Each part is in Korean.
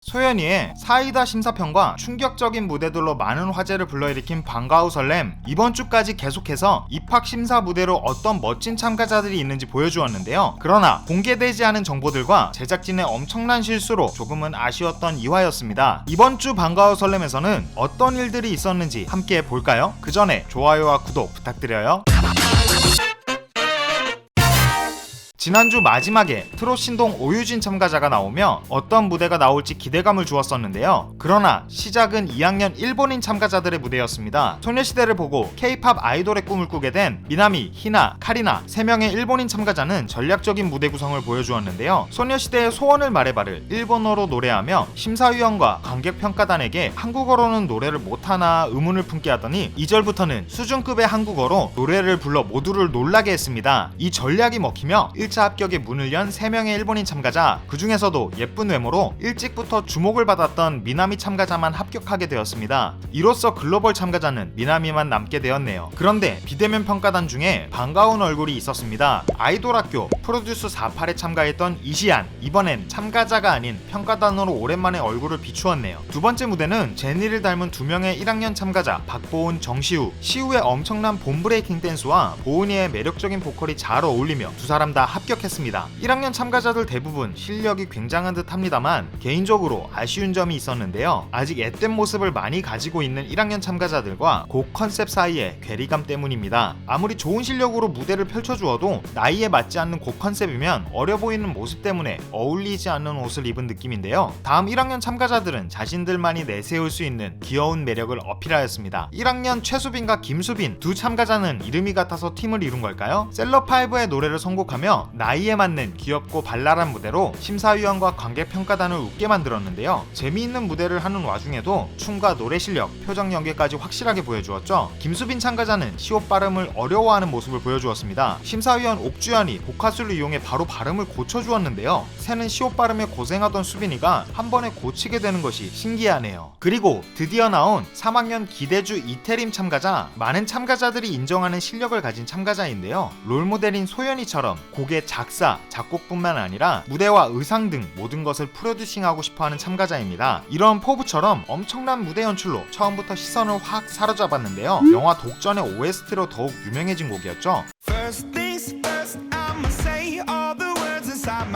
소연이의 사이다 심사평과 충격적인 무대들로 많은 화제를 불러일으킨 방과후 설렘, 이번 주까지 계속해서 입학 심사 무대로 어떤 멋진 참가자들이 있는지 보여주었는데요. 그러나 공개되지 않은 정보들과 제작진의 엄청난 실수로 조금은 아쉬웠던 2화였습니다. 이번 주 방과후 설렘에서는 어떤 일들이 있었는지 함께 볼까요? 그 전에 좋아요와 구독 부탁드려요. 지난주 마지막에 트롯 신동 오유진 참가자가 나오며 어떤 무대가 나올지 기대감을 주었었는데요. 그러나 시작은 2학년 일본인 참가자들의 무대였습니다. 소녀시대를 보고 K-팝 아이돌의 꿈을 꾸게 된 미나미, 히나, 카리나 3명의 일본인 참가자는 전략적인 무대 구성을 보여주었는데요. 소녀시대의 소원을 말해봐를 일본어로 노래하며 심사위원과 관객평가단에게 한국어로는 노래를 못하나 의문을 품게 하더니 2절부터는 수준급의 한국어로 노래를 불러 모두를 놀라게 했습니다. 이 전략이 먹히며 1차 합격의 문을 연 3명의 일본인 참가자, 그 중에서도 예쁜 외모로 일찍부터 주목을 받았던 미나미 참가자만 합격하게 되었습니다. 이로써 글로벌 참가자는 미나미만 남게 되었네요. 그런데 비대면 평가단 중에 반가운 얼굴이 있었습니다. 아이돌 학교 프로듀스 48에 참가했던 이시안, 이번엔 참가자가 아닌 평가단으로 오랜만에 얼굴을 비추었네요. 두 번째 무대는 제니를 닮은 2명의 1학년 참가자 박보은, 정시우, 시우의 엄청난 봄브레이킹 댄스와 보은이의 매력적인 보컬이 잘 어울리며 두 사람 다 합격했습니다. 1학년 참가자들 대부분 실력이 굉장한 듯 합니다만 개인적으로 아쉬운 점이 있었는데요. 아직 앳된 모습을 많이 가지고 있는 1학년 참가자들과 곡 컨셉 사이의 괴리감 때문입니다. 아무리 좋은 실력으로 무대를 펼쳐주어도 나이에 맞지 않는 곡 컨셉이면 어려 보이는 모습 때문에 어울리지 않는 옷을 입은 느낌인데요. 다음 1학년 참가자들은 자신들만이 내세울 수 있는 귀여운 매력을 어필하였습니다. 1학년 최수빈과 김수빈 두 참가자는 이름이 같아서 팀을 이룬 걸까요? 셀럽5의 노래를 선곡하며 나이에 맞는 귀엽고 발랄한 무대로 심사위원과 관객평가단을 웃게 만들었는데요. 재미있는 무대를 하는 와중에도 춤과 노래 실력, 표정 연기까지 확실하게 보여주었죠. 김수빈 참가자는 시옷 발음을 어려워하는 모습을 보여주었습니다. 심사위원 옥주연이 복화술을 이용해 바로 발음을 고쳐주었는데요. 새는 시옷 발음에 고생하던 수빈이가 한 번에 고치게 되는 것이 신기하네요. 그리고 드디어 나온 3학년 기대주 이태림 참가자, 많은 참가자들이 인정하는 실력을 가진 참가자인데요. 롤모델인 소연이처럼 곡의 작사, 작곡뿐만 아니라 무대와 의상 등 모든 것을 프로듀싱하고 싶어하는 참가자입니다. 이런 포부처럼 엄청난 무대 연출로 처음부터 시선을 확 사로잡았는데요. 영화 독전의 OST로 더욱 유명해진 곡이었죠.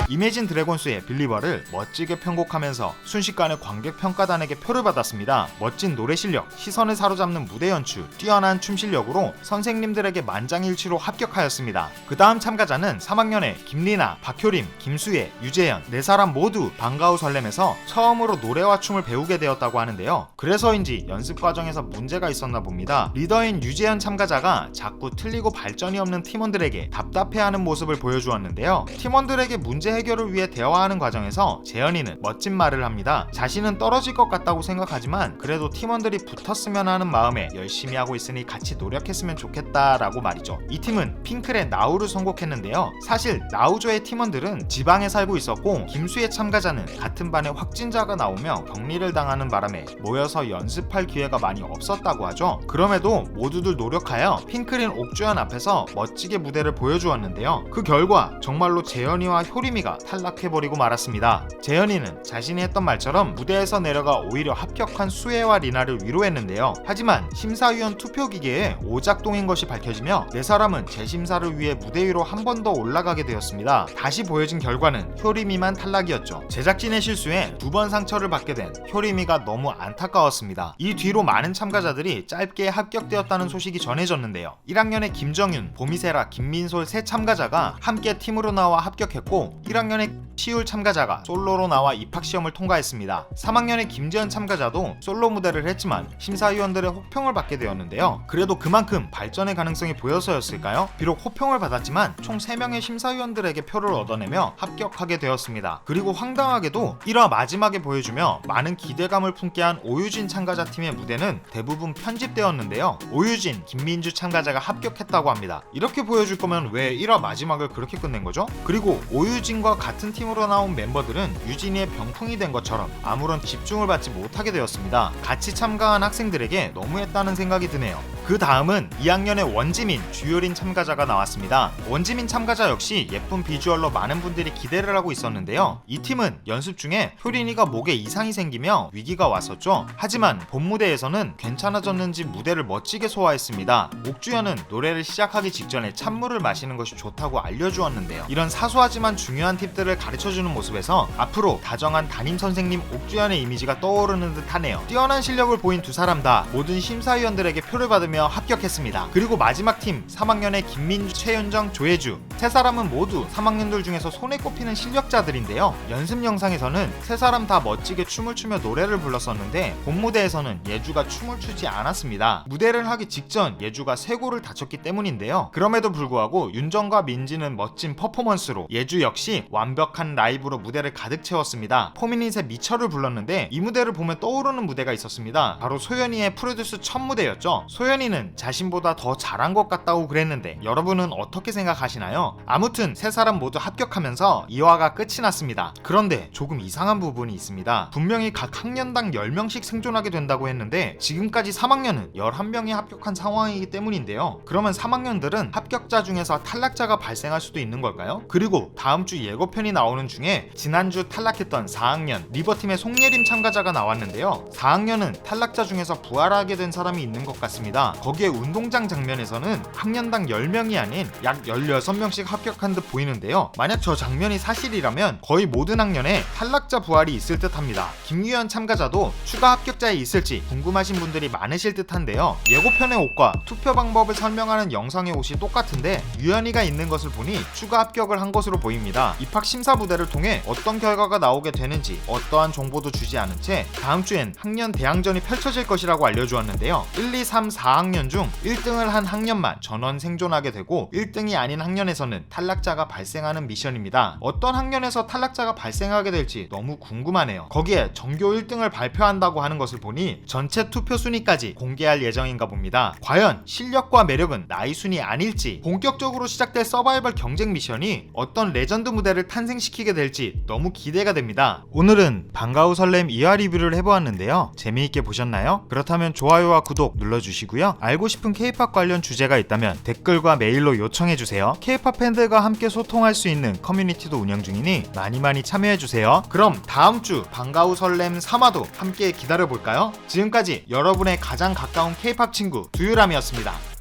이매진 드래곤스의 빌리버를 멋지게 편곡하면서 순식간에 관객평가단에게 표를 받았습니다. 멋진 노래 실력, 시선을 사로잡는 무대 연출, 뛰어난 춤 실력으로 선생님들에게 만장일치로 합격하였습니다. 그 다음 참가자는 3학년의 김리나, 박효림, 김수혜, 유재현 4사람 모두 방과후 설렘에서 처음으로 노래와 춤을 배우게 되었다고 하는데요. 그래서인지 연습 과정에서 문제가 있었나 봅니다. 리더인 유재현 참가자가 자꾸 틀리고 발전이 없는 팀원들에게 답답해하는 모습을 보여주었는데요. 팀원들에게 문제 해결을 위해 대화하는 과정에서 재현이는 멋진 말을 합니다. 자신은 떨어질 것 같다고 생각하지만 그래도 팀원들이 붙었으면 하는 마음에 열심히 하고 있으니 같이 노력했으면 좋겠다라고 말이죠. 이 팀은 핑클의 나우를 선곡했는데요. 사실 나우조의 팀원들은 지방에 살고 있었고 김수혜 참가자는 같은 반에 확진자가 나오며 격리를 당하는 바람에 모여서 연습할 기회가 많이 없었다고 하죠. 그럼에도 모두들 노력하여 핑클인 옥주연 앞에서 멋지게 무대를 보여주었는데요. 그 결과 정말로 재현이와 효림이가 탈락해버리고 말았습니다. 재현이는 자신이 했던 말처럼 무대에서 내려가 오히려 합격한 수혜와 리나를 위로했는데요. 하지만 심사위원 투표기계에 오작동인 것이 밝혀지며 4사람은 재심사를 위해 무대 위로 한 번 더 올라가게 되었습니다. 다시 보여진 결과는 효림이만 탈락이었죠. 제작진의 실수에 2번 상처를 받게 된 효림이가 너무 안타까웠습니다. 이 뒤로 많은 참가자들이 짧게 합격되었다는 소식이 전해졌는데요. 1학년의 김정윤, 보미세라, 김민솔 3 참가자가 함께 팀으로 나와 합격했고 1학년의 시울 참가자가 솔로로 나와 입학시험을 통과했습니다. 3학년의 김재현 참가자도 솔로 무대를 했지만 심사위원들의 호평을 받게 되었는데요. 그래도 그만큼 발전의 가능성이 보여서였을까요? 비록 호평을 받았지만 총 3명의 심사위원들에게 표를 얻어내며 합격하게 되었습니다. 그리고 황당하게도 1화 마지막에 보여주며 많은 기대감을 품게 한 오유진 참가자 팀의 무대는 대부분 편집되었는데요. 오유진, 김민주 참가자가 합격했다고 합니다. 이렇게 보여줄 거면 왜 1화 마지막을 그렇게 끝낸 거죠? 그리고 오유진과 같은 팀으로 나온 멤버들은 유진이의 병풍이 된 것처럼 아무런 집중을 받지 못하게 되었습니다. 같이 참가한 학생들에게 너무했다는 생각이 드네요. 그 다음은 2학년의 원지민, 주효린 참가자가 나왔습니다. 원지민 참가자 역시 예쁜 비주얼로 많은 분들이 기대를 하고 있었는데요. 이 팀은 연습 중에 효린이가 목에 이상이 생기며 위기가 왔었죠. 하지만 본 무대에서는 괜찮아졌는지 무대를 멋지게 소화했습니다. 옥주현은 노래를 시작하기 직전에 찬물을 마시는 것이 좋다고 알려주었는데요. 이런 사소하지만 중요한 팁들을 가르쳐주는 모습에서 앞으로 다정한 담임 선생님 옥주현의 이미지가 떠오르는 듯 하네요. 뛰어난 실력을 보인 두 사람 다 모든 심사위원들에게 표를 받으며 합격했습니다. 그리고 마지막 팀 3학년의 김민주, 최윤정, 조혜주 세 사람은 모두 3학년들 중에서 손에 꼽히는 실력자들인데요. 연습 영상에서는 세 사람 다 멋지게 춤을 추며 노래를 불렀었는데 본 무대에서는 예주가 춤을 추지 않았습니다. 무대를 하기 직전 예주가 쇄골을 다쳤기 때문인데요. 그럼에도 불구하고 윤정과 민지는 멋진 퍼포먼스로 예주 역시 완벽한 라이브로 무대를 가득 채웠습니다. 포미닛의 미쳐를 불렀는데 이 무대를 보면 떠오르는 무대가 있었습니다. 바로 소연이의 프로듀스 첫 무대였죠. 소연이는 자신보다 더 잘한 것 같다고 그랬는데 여러분은 어떻게 생각하시나요? 아무튼 세 사람 모두 합격하면서 2화가 끝이 났습니다. 그런데 조금 이상한 부분이 있습니다. 분명히 각 학년당 10명씩 생존하게 된다고 했는데 지금까지 3학년은 11명이 합격한 상황이기 때문인데요. 그러면 3학년들은 합격자 중에서 탈락자가 발생할 수도 있는 걸까요? 그리고 다음 주 예고편이 나오는 중에 지난주 탈락했던 4학년 리버팀의 송예림 참가자가 나왔는데요. 4학년은 탈락자 중에서 부활하게 된 사람이 있는 것 같습니다. 거기에 운동장 장면에서는 학년당 10명이 아닌 약 16명씩 합격한 듯 보이는데요. 만약 저 장면이 사실이라면 거의 모든 학년에 탈락자 부활이 있을 듯 합니다. 김유연 참가자도 추가 합격자에 있을지 궁금하신 분들이 많으실 듯 한데요. 예고편의 옷과 투표 방법을 설명하는 영상의 옷이 똑같은데 유연이가 있는 것을 보니 추가 합격을 한 것으로 보입니다. 입학 심사 무대를 통해 어떤 결과가 나오게 되는지 어떠한 정보도 주지 않은 채 다음 주엔 학년 대항전이 펼쳐질 것이라고 알려주었는데요. 1, 2, 3, 4학년 중 1등을 한 학년만 전원 생존하게 되고 1등이 아닌 학년에서는 탈락자가 발생하는 미션입니다. 어떤 학년에서 탈락자가 발생하게 될지 너무 궁금하네요. 거기에 전교 1등을 발표한다고 하는 것을 보니 전체 투표 순위까지 공개할 예정인가 봅니다. 과연 실력과 매력은 나이 순위 아닐지 본격적으로 시작될 서바이벌 경쟁 미션이 어떤 레전드 무대를 탄생시키게 될지 너무 기대가 됩니다. 오늘은 방과후 설렘 2화 리뷰를 해보았는데요. 재미있게 보셨나요? 그렇다면 좋아요와 구독 눌러주시고요. 알고 싶은 K-POP 관련 주제가 있다면 댓글과 메일로 요청해주세요. K-POP 팬들과 함께 소통할 수 있는 커뮤니티도 운영 중이니 많이 참여해주세요. 그럼 다음주 방과후 설렘 3화도 함께 기다려볼까요? 지금까지 여러분의 가장 가까운 K-POP 친구 두유람이었습니다.